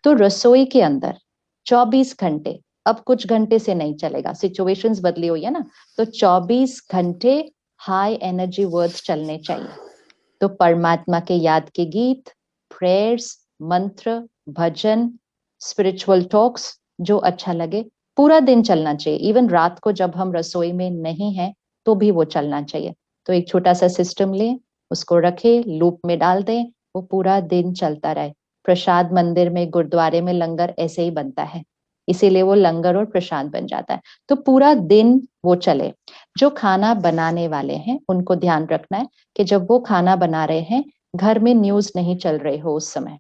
तो रसोई के अंदर 24 घंटे, अब कुछ घंटे से नहीं चलेगा, सिचुएशंस बदली हुई है ना, तो 24 घंटे हाई एनर्जी वर्ड्स चलने चाहिए। तो परमात्मा के याद के गीत, प्रेयर्स, मंत्र, भजन, स्पिरिचुअल टॉक्स, जो अच्छा लगे, पूरा दिन चलना चाहिए। इवन रात को जब हम रसोई में नहीं है तो भी वो चलना चाहिए। तो एक छोटा सा सिस्टम लें, उसको रखें, लूप में डाल दें, वो पूरा दिन चलता रहे। प्रसाद मंदिर में, गुरुद्वारे में लंगर ऐसे ही बनता है, इसीलिए वो लंगर और प्रसाद बन जाता है। तो पूरा दिन वो चले। जो खाना बनाने वाले हैं उनको ध्यान रखना है कि जब वो खाना बना रहे हैं, घर में न्यूज नहीं चल रही हो उस समय।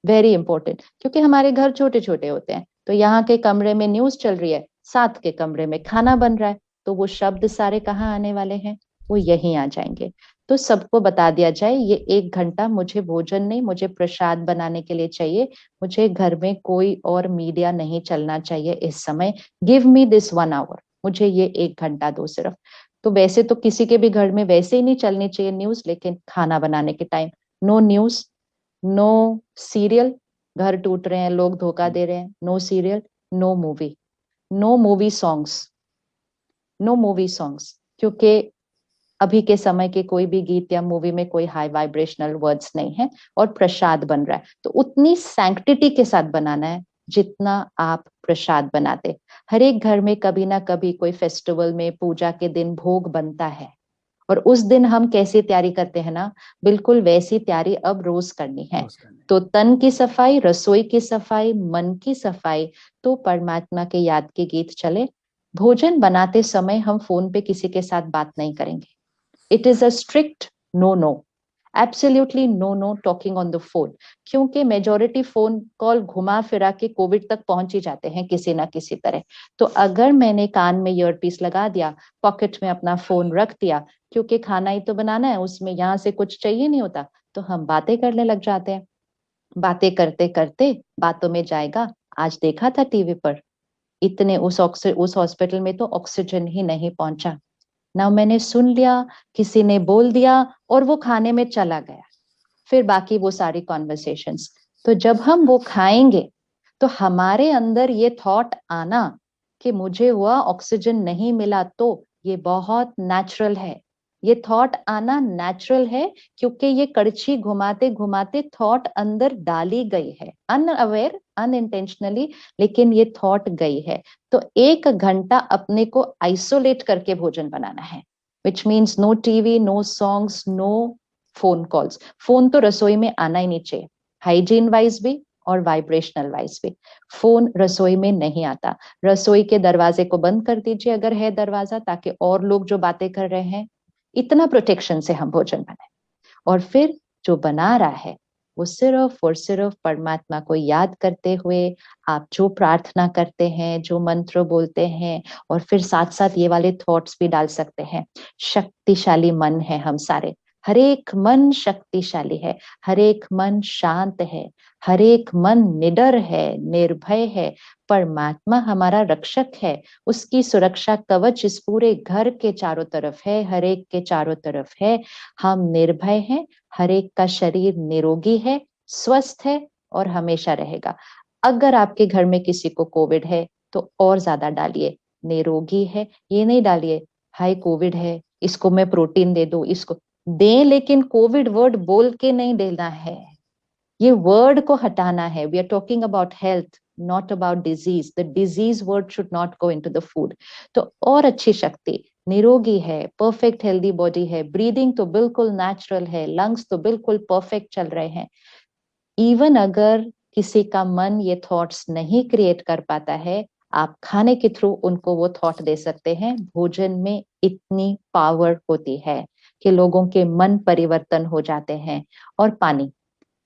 वेरी इंपॉर्टेंट, क्योंकि हमारे घर छोटे छोटे होते हैं, तो यहाँ के कमरे में न्यूज चल रही है, साथ के कमरे में खाना बन रहा है, तो वो शब्द सारे कहाँ आने वाले हैं, वो यहीं आ जाएंगे। तो सबको बता दिया जाए, ये 1 घंटा मुझे भोजन नहीं, मुझे प्रसाद बनाने के लिए चाहिए, मुझे घर में कोई और मीडिया नहीं चलना चाहिए इस समय। गिव मी दिस 1 आवर, मुझे ये 1 घंटा दो सिर्फ। तो वैसे तो किसी के भी घर में वैसे ही नहीं चलनी चाहिए न्यूज, लेकिन खाना बनाने के time no news, no serial, घर टूट रहे हैं, लोग धोखा दे रहे हैं, no serial, no movie, no movie songs, no movie songs, क्योंकि अभी के समय के कोई भी गीत या मूवी में कोई हाई वाइब्रेशनल वर्ड्स नहीं है, और प्रसाद बन रहा है तो उतनी सैंक्टिटी के साथ बनाना है जितना आप प्रसाद बनाते। हर एक घर में कभी ना कभी कोई फेस्टिवल में, पूजा के दिन भोग बनता है, और उस दिन हम कैसी तैयारी करते हैं ना, बिल्कुल वैसी तैयारी अब रोज करनी है। तो तन की सफाई, रसोई की सफाई, मन की सफाई, तो परमात्मा के याद के गीत चले। भोजन बनाते समय हम फोन पे किसी के साथ बात नहीं करेंगे। It is a strict no no, absolutely no no talking on the phone, क्योंकि मेजोरिटी फोन कॉल घुमा फिरा के कोविड तक पहुंच ही जाते हैं किसी ना किसी तरह। तो अगर मैंने कान में ईयरपीस लगा दिया, पॉकेट में अपना फोन रख दिया, क्योंकि खाना ही तो बनाना है, उसमें यहाँ से कुछ चाहिए नहीं होता, तो हम बातें करने लग जाते हैं। बातें करते करते बातों में जाएगा, आज देखा था टीवी पर, इतने उस हॉस्पिटल में तो ऑक्सीजन ही नहीं पहुंचा ना, मैंने सुन लिया, किसी ने बोल दिया और वो खाने में चला गया, फिर बाकी वो सारी कॉन्वर्सेशंस। तो जब हम वो खाएंगे तो हमारे अंदर ये थॉट आना कि मुझे हुआ ऑक्सीजन नहीं मिला, तो ये बहुत नेचुरल है। ये थॉट आना नेचुरल है, क्योंकि ये कड़छी घुमाते घुमाते थॉट अंदर डाली गई है, अनअवेयर, अनइंटेंशनली, लेकिन ये थॉट गई है। तो 1 घंटा अपने को आइसोलेट करके भोजन बनाना है, which means no TV, no songs, no phone calls. Phone तो रसोई में आना ही नहीं चाहिए, हाइजीन वाइज भी और वाइब्रेशनल वाइज भी। फोन रसोई में नहीं आता। रसोई के दरवाजे को बंद कर दीजिए अगर है दरवाजा, ताकि और लोग जो बातें कर रहे हैं, इतना प्रोटेक्शन से हम भोजन बनाए। और फिर जो बना रहा है वो सिर्फ और सिर्फ परमात्मा को याद करते हुए, आप जो प्रार्थना करते हैं, जो मंत्र बोलते हैं, और फिर साथ साथ ये वाले थॉट्स भी डाल सकते हैं। शक्तिशाली मन है हम सारे, हर एक मन शक्तिशाली है, हर एक मन शांत है, हर एक मन निडर है, निर्भय है। परमात्मा हमारा रक्षक है, उसकी सुरक्षा कवच इस पूरे घर के चारों तरफ है, हर एक के चारों तरफ है। हम निर्भय हैं, हर एक का शरीर निरोगी है, स्वस्थ है और हमेशा रहेगा। अगर आपके घर में किसी को कोविड है तो और ज्यादा डालिए, निरोगी है ये नहीं डालिए, हाय कोविड है इसको मैं प्रोटीन दे दूं, इसको दे, लेकिन कोविड वर्ड बोल के नहीं देना है, ये वर्ड को हटाना है। We are talking about health, not about disease. The disease word should not go into the food. तो और अच्छी शक्ति, निरोगी है, परफेक्ट हेल्दी बॉडी है, ब्रीदिंग तो बिल्कुल नेचुरल है, लंग्स तो बिल्कुल परफेक्ट चल रहे हैं। इवन अगर किसी का मन ये थॉट्स नहीं क्रिएट कर पाता है, आप खाने के थ्रू उनको वो थॉट दे सकते हैं। भोजन में इतनी पावर होती है कि लोगों के मन परिवर्तन हो जाते हैं। और पानी,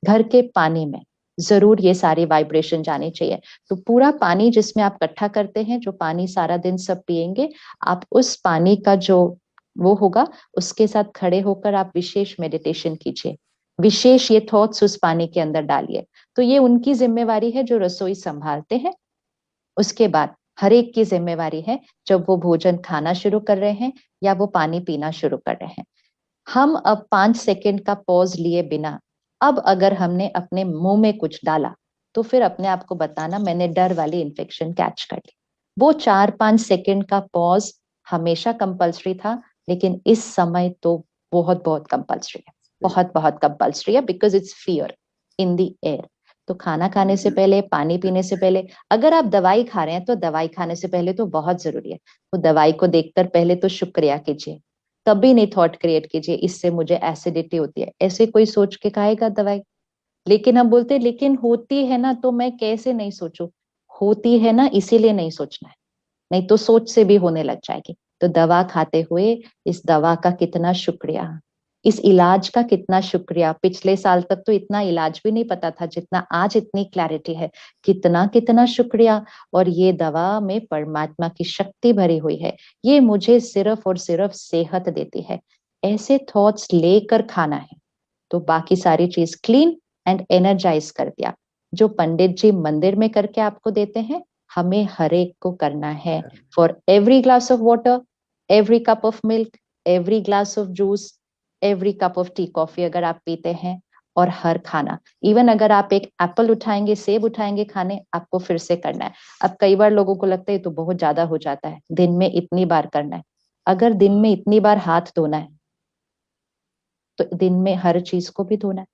घर के पानी में जरूर ये सारी वाइब्रेशन जानी चाहिए। तो पूरा पानी जिसमें आप इकट्ठा करते हैं, जो पानी सारा दिन सब पिएंगे, आप उस पानी का जो वो होगा, उसके साथ खड़े होकर आप विशेष मेडिटेशन कीजिए, विशेष ये थॉट्स उस पानी के अंदर डालिए। तो ये उनकी जिम्मेवारी है जो रसोई संभालते हैं। उसके बाद हर एक की जिम्मेवारी है जब वो भोजन खाना शुरू कर रहे हैं या वो पानी पीना शुरू कर रहे हैं। हम अब 5 सेकंड का पॉज लिए बिना, अब अगर हमने अपने मुंह में कुछ डाला तो फिर अपने आप को बताना मैंने डर वाली इन्फेक्शन कैच कर ली। वो 4-5 सेकंड का पॉज हमेशा कंपल्सरी था, लेकिन इस समय तो बहुत बहुत कंपल्सरी है, बहुत बहुत कंपल्सरी है, because it's fear in the air. तो खाना खाने से पहले, पानी पीने से पहले, अगर आप दवाई खा रहे हैं तो दवाई खाने से पहले तो बहुत जरूरी है, वो दवाई को देखकर पहले तो शुक्रिया कीजिए। कभी नहीं थॉट क्रिएट कीजिए इससे मुझे एसिडिटी होती है, ऐसे कोई सोच के खाएगा दवाई। लेकिन हम बोलते हैं लेकिन होती है ना, तो मैं कैसे नहीं सोचूं। होती है ना, इसीलिए नहीं सोचना है, नहीं तो सोच से भी होने लग जाएगी। तो दवा खाते हुए इस दवा का कितना शुक्रिया, इस इलाज का कितना शुक्रिया। पिछले साल तक तो इतना इलाज भी नहीं पता था जितना आज इतनी क्लैरिटी है, कितना कितना शुक्रिया। और ये दवा में परमात्मा की शक्ति भरी हुई है, ये मुझे सिर्फ और सिर्फ सेहत देती है। ऐसे थॉट्स लेकर खाना है, तो बाकी सारी चीज क्लीन एंड एनर्जाइज कर दिया। जो पंडित जी मंदिर में करके आपको देते हैं, हमें हर एक को करना है। For every glass of water, every cup of milk, every glass of juice, every cup of tea coffee अगर आप पीते हैं, और हर खाना, इवन अगर आप एक एप्पल उठाएंगे, सेब उठाएंगे खाने, आपको फिर से करना है। अब कई बार लोगों को लगता है तो बहुत ज्यादा हो जाता है, दिन में इतनी बार करना है। अगर दिन में इतनी बार हाथ धोना है, तो दिन में हर चीज को भी धोना है।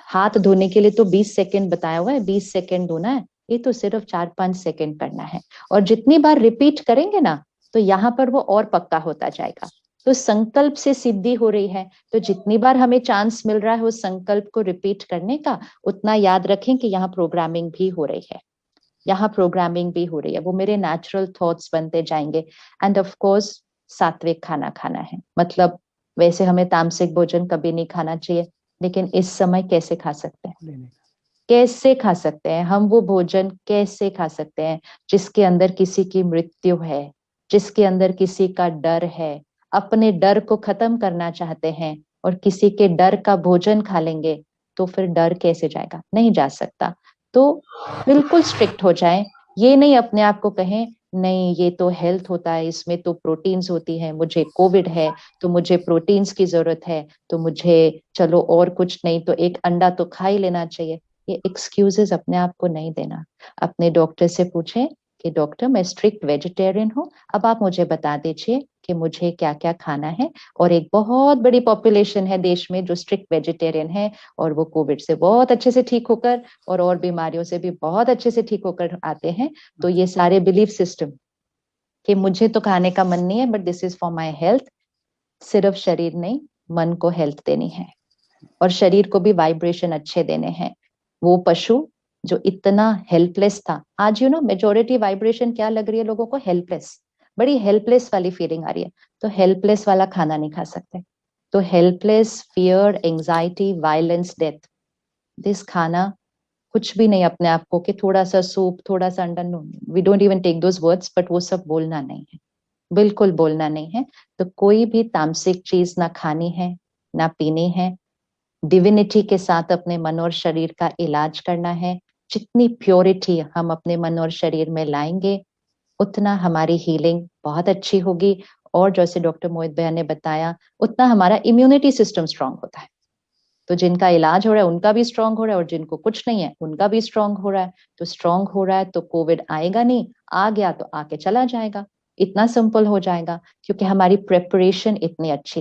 हाथ धोने के लिए तो 20 सेकंड बताया हुआ है, 20 सेकंड धोना है, ये तो सिर्फ 4-5 सेकंड करना है। और जितनी बार रिपीट करेंगे ना, तो यहाँ पर वो और पक्का होता जाएगा। तो संकल्प से सिद्धि हो रही है, तो जितनी बार हमें चांस मिल रहा है उस संकल्प को रिपीट करने का, उतना याद रखें कि यहाँ प्रोग्रामिंग भी हो रही है, यहाँ प्रोग्रामिंग भी हो रही है, वो मेरे नेचुरल थॉट्स बनते जाएंगे। एंड ऑफ कोर्स सात्विक खाना खाना है, मतलब वैसे हमें तामसिक भोजन कभी नहीं खाना चाहिए, लेकिन इस समय कैसे खा सकते हैं, कैसे खा सकते हैं हम वो भोजन, कैसे खा सकते हैं जिसके अंदर किसी की मृत्यु है, जिसके अंदर किसी का डर है। अपने डर को खत्म करना चाहते हैं और किसी के डर का भोजन खा लेंगे, तो फिर डर कैसे जाएगा, नहीं जा सकता। तो बिल्कुल स्ट्रिक्ट हो जाए, ये नहीं अपने आप को कहें नहीं ये तो हेल्थ होता है, इसमें तो प्रोटीन्स होती है, मुझे कोविड है तो मुझे प्रोटीन्स की जरूरत है, तो मुझे चलो और कुछ नहीं तो एक अंडा तो खा ही लेना चाहिए। ये एक्सक्यूजेस अपने आप को नहीं देना। अपने डॉक्टर से पूछें कि डॉक्टर मैं स्ट्रिक्ट वेजिटेरियन हूँ, अब आप मुझे बता दीजिए कि मुझे क्या क्या खाना है। और एक बहुत बड़ी पॉपुलेशन है देश में जो स्ट्रिक्ट वेजिटेरियन है, और वो कोविड से बहुत अच्छे से ठीक होकर और बीमारियों से भी बहुत अच्छे से ठीक होकर आते हैं। तो ये सारे बिलीफ सिस्टम कि मुझे तो खाने का मन नहीं है but this is for my health, सिर्फ शरीर नहीं, मन को हेल्थ देनी है और शरीर को भी वाइब्रेशन अच्छे देने हैं। वो पशु जो इतना हेल्पलेस था, आज मेजोरिटी वाइब्रेशन क्या लग रही है लोगों को, हेल्पलेस, बड़ी हेल्पलेस वाली फीलिंग आ रही है। तो हेल्पलेस वाला खाना नहीं खा सकते। तो helpless, fear, anxiety, violence, death, this खाना कुछ भी नहीं अपने आप को कि थोड़ा सा सूप, थोड़ा सा अंडा, no, we don't even take those words, but वो सब बोलना नहीं है, बिल्कुल बोलना नहीं है। तो कोई भी तामसिक चीज ना खानी है, ना पीनी है। डिविनिटी के साथ अपने मन और शरीर का इलाज करना है। जितनी प्योरिटी हम अपने मन और शरीर में लाएंगे, उतना हमारी हीलिंग बहुत अच्छी होगी। और जैसे डॉक्टर मोहित भैया ने बताया, उतना हमारा इम्यूनिटी सिस्टम स्ट्रांग होता है। तो जिनका इलाज हो रहा है उनका भी स्ट्रांग हो रहा है, और जिनको कुछ नहीं है उनका भी स्ट्रांग हो रहा है। तो स्ट्रांग हो रहा है तो कोविड आएगा नहीं, आ गया तो आके चला जाएगा, इतना सिंपल हो जाएगा, क्योंकि हमारी प्रेपरेशन इतनी अच्छी